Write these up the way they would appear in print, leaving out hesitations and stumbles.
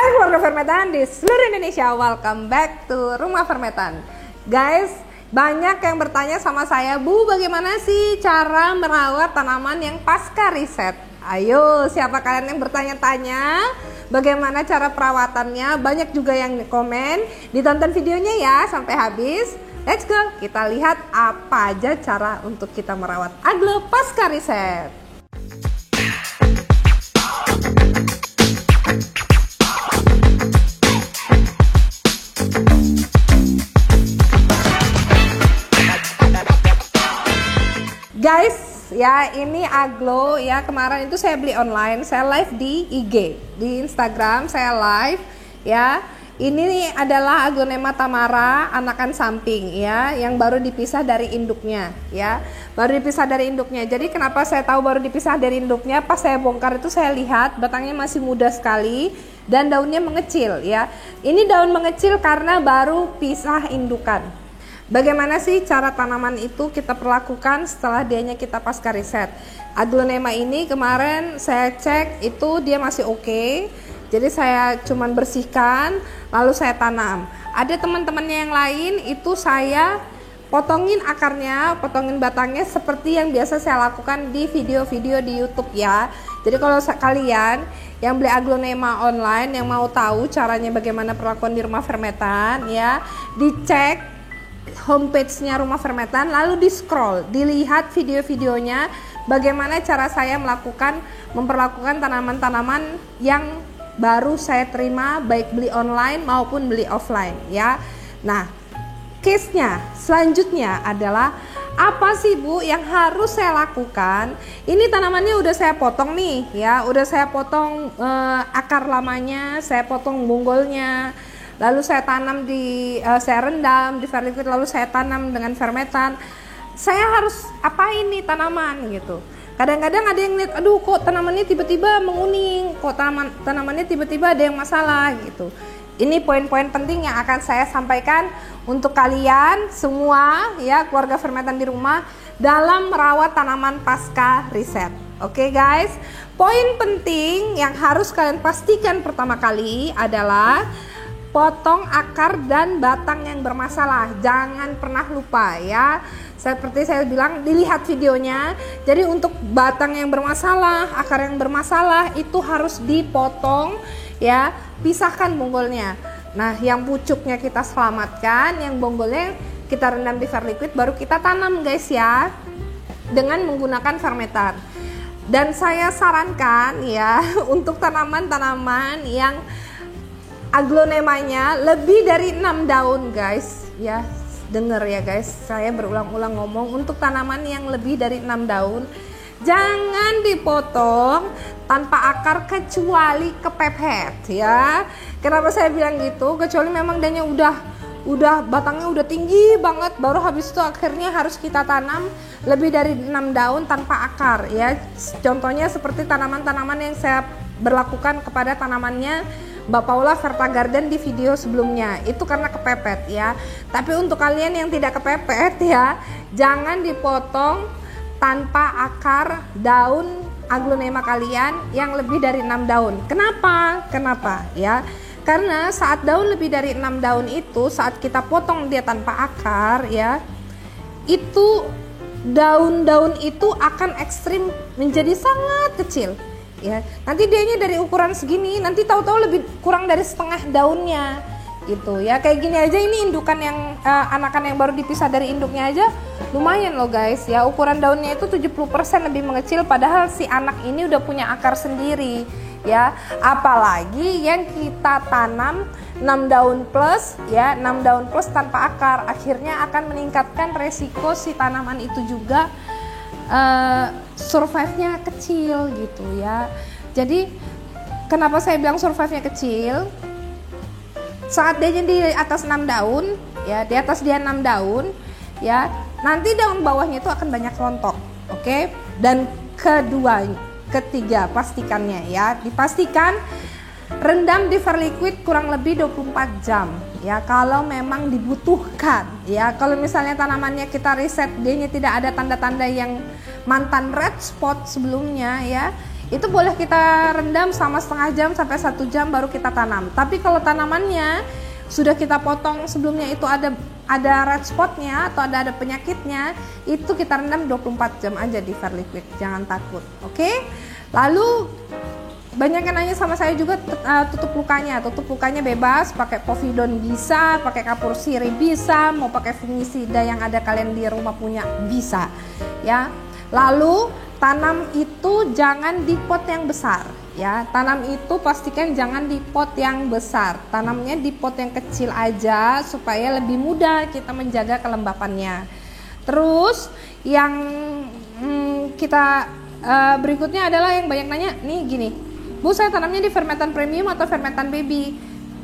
Hai keluarga Fermetan di seluruh Indonesia, welcome back to Rumah Fermetan. Guys, banyak yang bertanya sama saya, Bu, bagaimana sih cara merawat tanaman yang pasca riset? Ayo, siapa kalian yang bertanya-tanya bagaimana cara perawatannya? Banyak juga yang komen, ditonton videonya ya sampai habis. Let's go, kita lihat apa aja cara untuk kita merawat aglo pasca riset. Guys, ya ini aglo ya, kemarin itu saya beli online, saya live di IG, di Instagram saya live ya. Ini adalah Aglonema tamara anakan samping ya, yang baru dipisah dari induknya ya. Baru dipisah dari induknya. Jadi kenapa saya tahu baru dipisah dari induknya? Pas saya bongkar itu saya lihat batangnya masih muda sekali dan daunnya mengecil ya. Ini daun mengecil karena baru pisah indukan. Bagaimana sih cara tanaman itu kita perlakukan setelah dianya kita pasca riset? Aglonema ini kemarin saya cek itu dia masih oke. Jadi saya cuman bersihkan lalu saya tanam. Ada teman-temannya yang lain itu saya potongin akarnya, potongin batangnya seperti yang biasa saya lakukan di video-video di YouTube ya. Jadi kalau kalian yang beli aglonema online yang mau tahu caranya bagaimana perlakuan di Rumah Fermetan ya, dicek homepage-nya Rumah Fermetan, lalu di scroll, dilihat video-videonya bagaimana cara saya memperlakukan tanaman-tanaman yang baru saya terima, baik beli online maupun beli offline ya. Nah, case-nya selanjutnya adalah apa sih Bu yang harus saya lakukan? Ini tanamannya udah saya potong nih ya, udah saya potong akar lamanya, saya potong bonggolnya. Lalu saya tanam saya rendam di verliquid, lalu saya tanam dengan fermetan. Saya harus apain nih tanaman gitu. Kadang-kadang ada yang lihat, aduh kok tanamannya tiba-tiba menguning, kok tanamannya tiba-tiba ada yang masalah gitu. Ini poin-poin penting yang akan saya sampaikan untuk kalian semua ya, keluarga fermetan di rumah dalam merawat tanaman pasca riset. Oke guys, poin penting yang harus kalian pastikan pertama kali adalah potong akar dan batang yang bermasalah. Jangan pernah lupa ya. Seperti saya bilang, dilihat videonya. Jadi untuk batang yang bermasalah, akar yang bermasalah itu harus dipotong ya. Pisahkan bonggolnya. Nah, yang pucuknya kita selamatkan, yang bonggolnya kita rendam di verliquid, baru kita tanam guys ya. Dengan menggunakan fermetan. Dan saya sarankan ya untuk tanaman-tanaman yang aglonemanya lebih dari 6 daun guys ya, denger ya guys, saya berulang-ulang ngomong, untuk tanaman yang lebih dari 6 daun jangan dipotong tanpa akar kecuali kepepet ya. Kenapa saya bilang gitu? Kecuali memang danya udah batangnya udah tinggi banget, baru habis itu akhirnya harus kita tanam lebih dari 6 daun tanpa akar ya. Contohnya seperti tanaman-tanaman yang saya berlakukan kepada tanamannya Mbak Paula Verta Garden di video sebelumnya, itu karena kepepet ya. Tapi untuk kalian yang tidak kepepet ya, jangan dipotong tanpa akar daun aglonema kalian yang lebih dari 6 daun. Kenapa ya? Karena saat daun lebih dari 6 daun itu, saat kita potong dia tanpa akar ya, itu daun-daun itu akan ekstrim menjadi sangat kecil ya. Nanti dianya dari ukuran segini, nanti tahu-tahu lebih kurang dari setengah daunnya gitu ya. Kayak gini aja, ini indukan yang anakan yang baru dipisah dari induknya aja lumayan loh guys ya. Ukuran daunnya itu 70% lebih mengecil, padahal si anak ini udah punya akar sendiri ya. Apalagi yang kita tanam 6 daun plus ya, 6 daun plus tanpa akar, akhirnya akan meningkatkan resiko si tanaman itu juga survive-nya kecil gitu ya. Jadi kenapa saya bilang survive-nya kecil? Saat dia di atas 6 daun ya, di atas dia 6 daun ya, nanti daun bawahnya itu akan banyak rontok. Oke? Dan ketiga pastikannya ya, dipastikan rendam di verliquid kurang lebih 24 jam ya, kalau memang dibutuhkan ya. Kalau misalnya tanamannya kita riset dianya tidak ada tanda-tanda yang mantan red spot sebelumnya ya, itu boleh kita rendam selama setengah jam sampai 1 jam baru kita tanam. Tapi kalau tanamannya sudah kita potong sebelumnya itu ada red spotnya atau ada penyakitnya, itu kita rendam 24 jam aja di Verliquid, jangan takut. Oke? Lalu banyak yang nanya sama saya juga tutup lukanya bebas, pakai povidon bisa, pakai kapur sirih bisa, mau pakai fungisida yang ada kalian di rumah punya bisa, ya. Lalu tanam itu jangan di pot yang besar, ya. Tanam itu pastikan jangan di pot yang besar, tanamnya di pot yang kecil aja supaya lebih mudah kita menjaga kelembapannya. Terus yang kita berikutnya adalah yang banyak nanya nih gini, Bu, saya tanamnya di fermentan premium atau fermentan baby?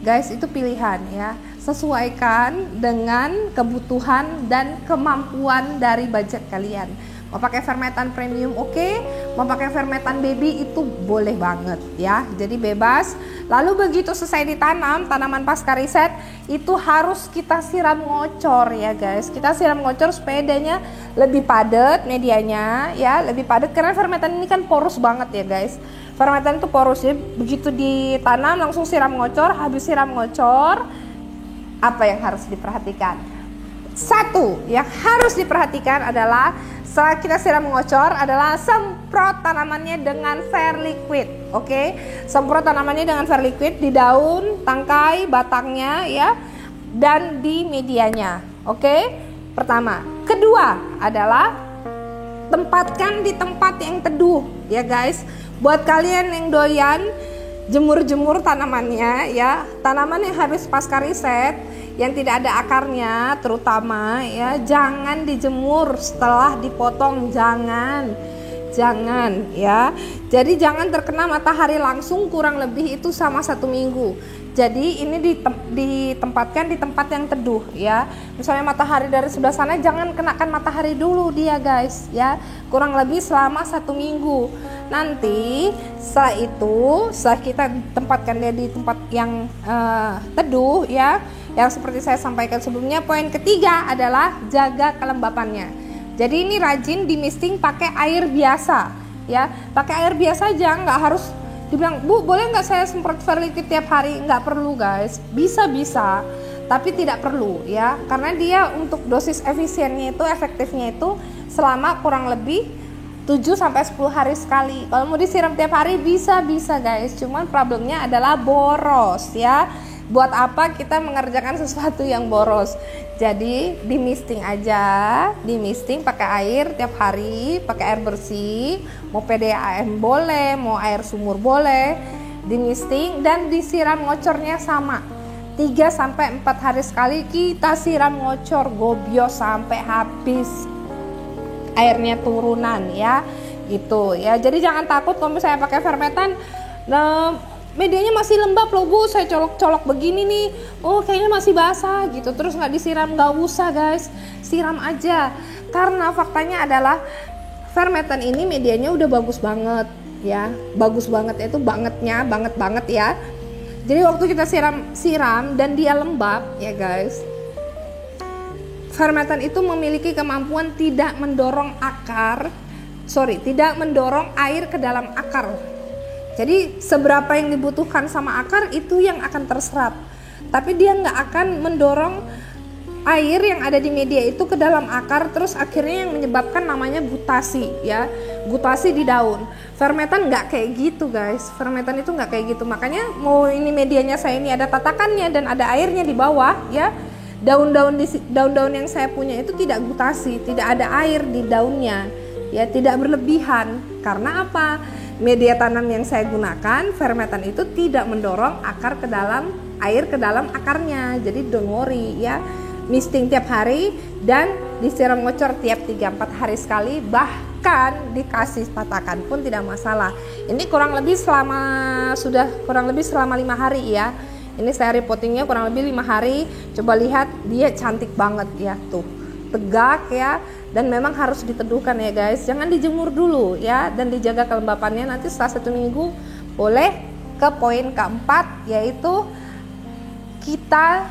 Guys, itu pilihan ya. Sesuaikan dengan kebutuhan dan kemampuan dari budget kalian. Mau pakai fermentan premium oke, mau pakai fermentan baby itu boleh banget ya. Jadi bebas. Lalu begitu selesai ditanam, tanaman pasca riset itu harus kita siram ngocor ya guys. Kita siram ngocor supaya medianya lebih padat, medianya ya, lebih padat karena fermentan ini kan porus banget ya guys. Fermentan itu porus ya, begitu ditanam langsung siram ngocor. Habis siram ngocor, apa yang harus diperhatikan? Satu yang harus diperhatikan adalah setelah kita siram ngocor adalah semprot tanamannya dengan Verliquid. Oke, semprot tanamannya dengan Verliquid di daun, tangkai, batangnya ya, dan di medianya. Oke, pertama. Kedua adalah tempatkan di tempat yang teduh ya guys. Buat kalian yang doyan jemur-jemur tanamannya ya, tanaman yang habis pasca riset yang tidak ada akarnya terutama ya, jangan dijemur setelah dipotong, jangan ya. Jadi jangan terkena matahari langsung, kurang lebih itu sama 1 minggu. Jadi ini ditempatkan di tempat yang teduh ya. Misalnya matahari dari sebelah sana, jangan kenakan matahari dulu dia guys ya, kurang lebih selama 1 minggu. Nanti setelah itu, setelah kita tempatkan dia di tempat yang teduh ya, yang seperti saya sampaikan sebelumnya, poin ketiga adalah jaga kelembapannya. Jadi ini rajin di misting pakai air biasa ya, pakai air biasa aja, nggak harus dibilang Bu boleh nggak saya semprot Verliquid tiap hari, nggak perlu guys, bisa tapi tidak perlu ya, karena dia untuk dosis efisiennya itu, efektifnya itu selama kurang lebih 7-10 hari sekali. Kalau mau disiram tiap hari bisa guys, cuman problemnya adalah boros ya. Buat apa kita mengerjakan sesuatu yang boros? Jadi di misting aja, di misting pakai air tiap hari, pakai air bersih, mau PDAM boleh, mau air sumur boleh, di misting dan disiram ngocornya sama 3-4 hari sekali kita siram ngocor, gobios sampai habis airnya turunan ya, gitu ya. Jadi jangan takut kalau misalnya pakai fermentan, medianya masih lembab loh Bu, saya colok-colok begini nih, oh kayaknya masih basah gitu, terus nggak disiram, nggak usah guys, siram aja. Karena faktanya adalah fermentan ini medianya udah bagus banget ya, bagus banget itu banget ya. Jadi waktu kita siram dan dia lembab ya guys, fermentan itu memiliki kemampuan tidak mendorong air ke dalam akar. Jadi seberapa yang dibutuhkan sama akar itu yang akan terserap, tapi dia nggak akan mendorong air yang ada di media itu ke dalam akar, terus akhirnya yang menyebabkan namanya gutasi ya, gutasi di daun. Fermentan nggak kayak gitu guys, fermentan itu nggak kayak gitu. Makanya mau ini medianya saya ini ada tatakannya dan ada airnya di bawah ya, daun-daun yang saya punya itu tidak gutasi, tidak ada air di daunnya ya, tidak berlebihan. Karena apa? Media tanam yang saya gunakan, fermentan itu tidak mendorong air ke dalam akarnya. Jadi don't worry ya, misting tiap hari dan disiram ngocor tiap 3-4 hari sekali, bahkan dikasih tatakan pun tidak masalah. Ini kurang lebih selama 5 hari ya. Ini saya reportingnya kurang lebih 5 hari. Coba lihat, dia cantik banget ya tuh, tegak ya. Dan memang harus diteduhkan ya guys, jangan dijemur dulu ya, dan dijaga kelembapannya. Nanti setelah 1 minggu boleh ke poin keempat, yaitu kita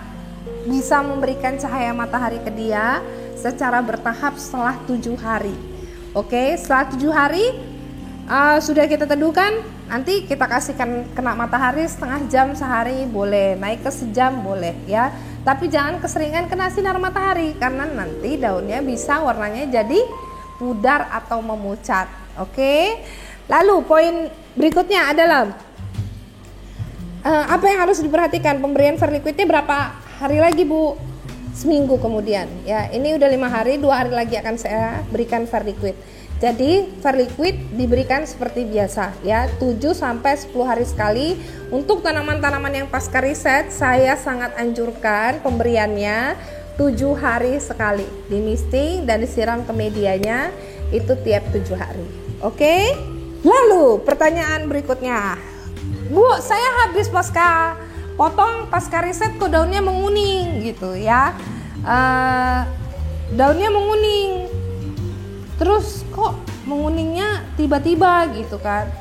bisa memberikan cahaya matahari ke dia secara bertahap setelah 7 hari. Oke, setelah 7 hari sudah kita teduhkan, nanti kita kasihkan kena matahari setengah jam sehari boleh, naik ke sejam boleh ya. Tapi jangan keseringan kena sinar matahari karena nanti daunnya bisa warnanya jadi pudar atau memucat. Oke. Lalu poin berikutnya adalah apa yang harus diperhatikan, pemberian verliquidnya berapa hari lagi Bu? Seminggu kemudian ya. Ini udah 5 hari, 2 hari lagi akan saya berikan verliquid. Jadi verliquid diberikan seperti biasa ya, 7 sampai 10 hari sekali. Untuk tanaman-tanaman yang pasca riset saya sangat anjurkan pemberiannya 7 hari sekali. Di misting dan disiram ke medianya itu tiap 7 hari. Oke? Lalu pertanyaan berikutnya. Bu, saya habis pasca potong pasca riset kok daunnya menguning gitu ya. Daunnya menguning. Terus kok menguningnya tiba-tiba gitu kan.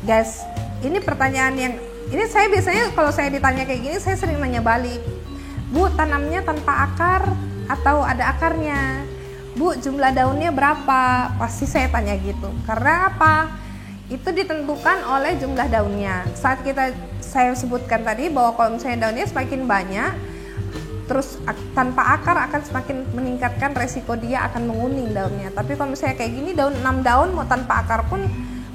Guys, ini pertanyaan yang ini saya biasanya kalau saya ditanya kayak gini saya sering nanya balik. Bu, tanamnya tanpa akar atau ada akarnya? Bu, jumlah daunnya berapa? Pasti saya tanya gitu. Karena apa? Itu ditentukan oleh jumlah daunnya. Saat saya sebutkan tadi bahwa kalau misalnya daunnya semakin banyak, terus tanpa akar akan semakin meningkatkan resiko dia akan menguning daunnya. Tapi kalau misalnya kayak gini daun 6 daun mau tanpa akar pun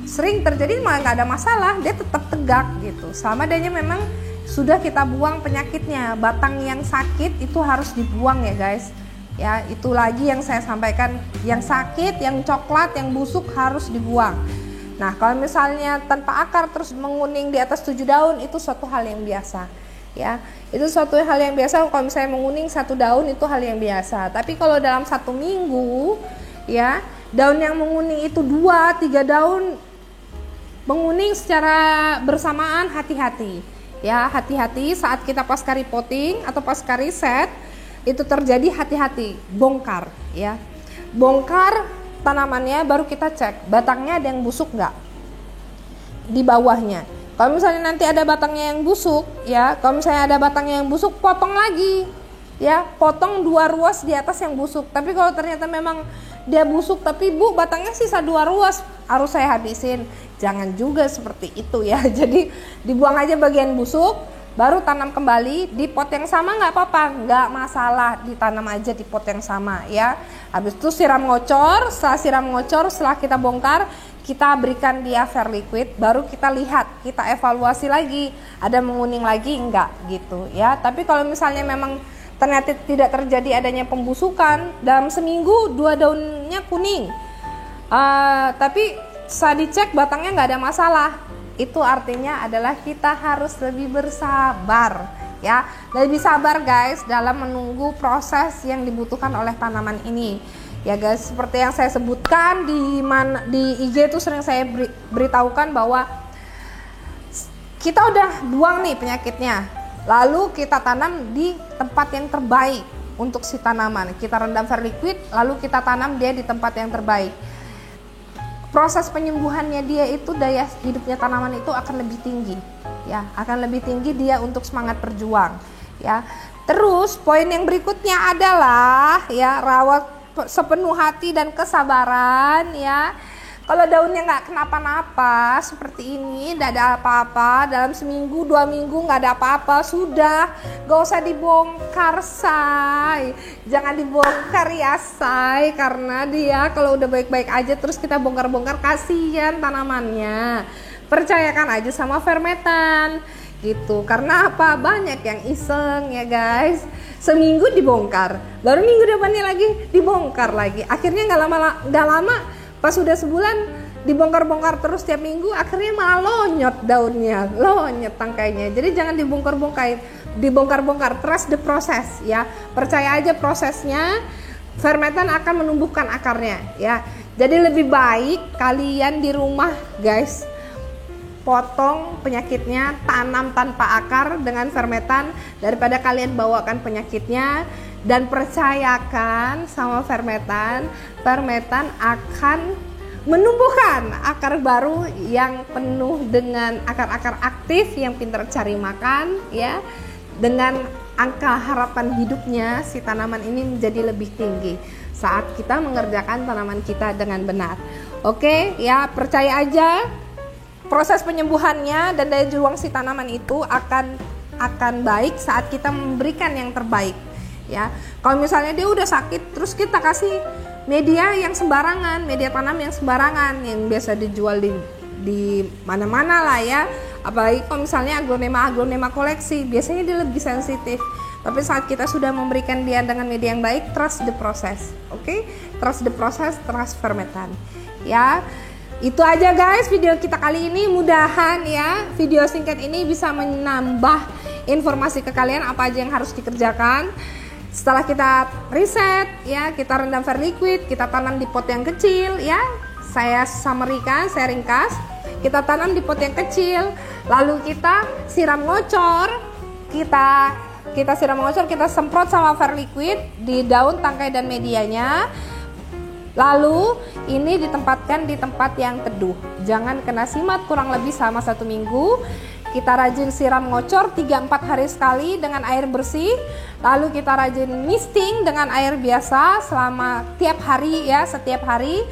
sering terjadi malah nggak ada masalah, dia tetap tegak gitu. Selama dia memang sudah kita buang penyakitnya. Batang yang sakit itu harus dibuang ya guys. Ya, itu lagi yang saya sampaikan, yang sakit, yang coklat, yang busuk harus dibuang. Nah, kalau misalnya tanpa akar terus menguning di atas 7 daun itu suatu hal yang biasa. Ya, itu suatu hal yang biasa. Kalau misalnya menguning 1 daun itu hal yang biasa. Tapi kalau dalam 1 minggu ya, daun yang menguning itu 2-3 daun menguning secara bersamaan, hati-hati. Ya, hati-hati saat kita pasca repotting atau pasca riset itu terjadi, hati-hati, bongkar ya. Bongkar tanamannya baru kita cek batangnya ada yang busuk nggak di bawahnya. Kalau misalnya nanti ada batangnya yang busuk ya, kalau misalnya ada batangnya yang busuk potong lagi ya, potong 2 ruas di atas yang busuk. Tapi kalau ternyata memang dia busuk tapi Bu batangnya sisa 2 ruas harus saya habisin, jangan juga seperti itu ya. Jadi dibuang aja bagian busuk, baru tanam kembali di pot yang sama, nggak apa-apa, nggak masalah, ditanam aja di pot yang sama ya. Habis itu siram ngocor, setelah kita bongkar kita berikan dia verliquid, baru kita lihat, kita evaluasi lagi ada menguning lagi enggak gitu ya. Tapi kalau misalnya memang ternyata tidak terjadi adanya pembusukan, dalam seminggu 2 daunnya kuning tapi saat dicek batangnya nggak ada masalah, itu artinya adalah kita harus lebih bersabar ya, lebih sabar guys dalam menunggu proses yang dibutuhkan oleh tanaman ini ya guys. Seperti yang saya sebutkan di IG itu sering saya beritahukan bahwa kita udah buang nih penyakitnya, lalu kita tanam di tempat yang terbaik untuk si tanaman. Kita rendam verliquid, lalu kita tanam dia di tempat yang terbaik. Proses penyembuhannya dia itu, daya hidupnya tanaman itu akan lebih tinggi ya, akan lebih tinggi dia untuk semangat berjuang ya. Terus poin yang berikutnya adalah ya, rawat sepenuh hati dan kesabaran ya. Kalau daunnya nggak kenapa-napa seperti ini, tidak ada apa-apa, dalam seminggu 2 minggu nggak ada apa-apa, sudah, gak usah dibongkar say, jangan dibongkar ya say, karena dia kalau udah baik-baik aja terus kita bongkar-bongkar kasihan tanamannya. Percayakan aja sama Fermetan gitu, karena apa, banyak yang iseng ya guys, seminggu dibongkar, baru minggu depannya lagi dibongkar lagi, akhirnya nggak lama pas sudah sebulan dibongkar-bongkar terus tiap minggu, akhirnya malah lonyot daunnya, lonyot tangkainya. Jadi jangan dibongkar-bongkar, trust the process ya, percaya aja prosesnya, Fermetan akan menumbuhkan akarnya ya. Jadi lebih baik kalian di rumah guys, potong penyakitnya, tanam tanpa akar dengan Fermetan daripada kalian bawakan penyakitnya. Dan percayakan sama Fermetan akan menumbuhkan akar baru yang penuh dengan akar-akar aktif yang pintar cari makan ya. Dengan angka harapan hidupnya si tanaman ini menjadi lebih tinggi saat kita mengerjakan tanaman kita dengan benar. Oke, ya percaya aja proses penyembuhannya dan daya juang si tanaman itu akan baik saat kita memberikan yang terbaik. Ya, kalau misalnya dia udah sakit, terus kita kasih media yang sembarangan, media tanam yang sembarangan yang biasa dijual di mana-mana lah ya. Apalagi kalau misalnya aglonema koleksi, biasanya dia lebih sensitif. Tapi saat kita sudah memberikan dia dengan media yang baik, trust the process. Oke? Trust the process, trust fermentan. Ya. Itu aja guys video kita kali ini. Mudahan ya video singkat ini bisa menambah informasi ke kalian apa aja yang harus dikerjakan. Setelah kita riset ya, kita rendam verliquid, kita tanam di pot yang kecil ya. Saya summary-kan, saya ringkas. Kita tanam di pot yang kecil, lalu kita siram ngocor, kita siram ngocor, kita semprot sama verliquid di daun, tangkai dan medianya. Lalu ini ditempatkan di tempat yang teduh, jangan kena simat kurang lebih selama 1 minggu. Kita rajin siram ngocor 3-4 hari sekali dengan air bersih. Lalu kita rajin misting dengan air biasa selama tiap hari ya, setiap hari.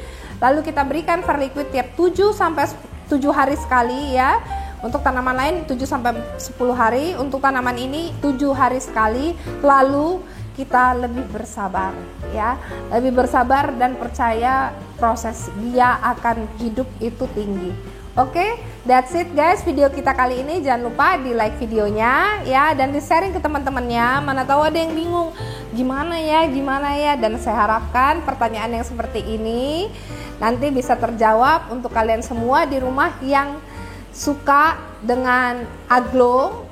Lalu kita berikan verliquid tiap 7-7 hari sekali ya. Untuk tanaman lain 7-10 hari, untuk tanaman ini 7 hari sekali. Lalu kita lebih bersabar ya, lebih bersabar dan percaya proses dia akan hidup itu tinggi. Oke, that's it guys video kita kali ini. Jangan lupa di like videonya ya, dan di sharing ke teman-temannya. Mana tahu ada yang bingung gimana ya, dan saya harapkan pertanyaan yang seperti ini nanti bisa terjawab untuk kalian semua di rumah yang suka dengan aglo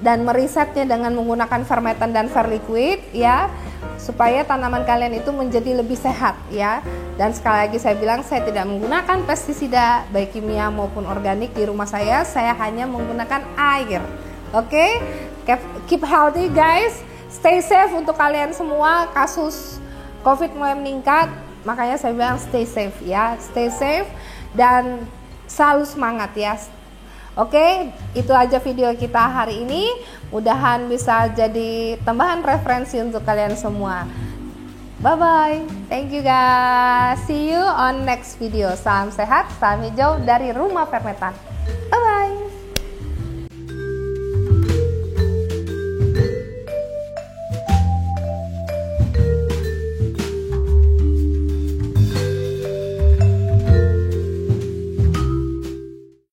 dan merisetnya dengan menggunakan fermentan dan verliquid ya, supaya tanaman kalian itu menjadi lebih sehat ya. Dan sekali lagi saya bilang, saya tidak menggunakan pestisida baik kimia maupun organik di rumah saya hanya menggunakan air. Oke? Keep healthy guys, stay safe untuk kalian semua. Kasus COVID mulai meningkat, makanya saya bilang stay safe ya, stay safe dan selalu semangat ya. Oke, itu aja video kita hari ini. Mudahan bisa jadi tambahan referensi untuk kalian semua. Bye bye, thank you guys. See you on next video. Salam sehat, salam hijau dari Rumah Fermentan.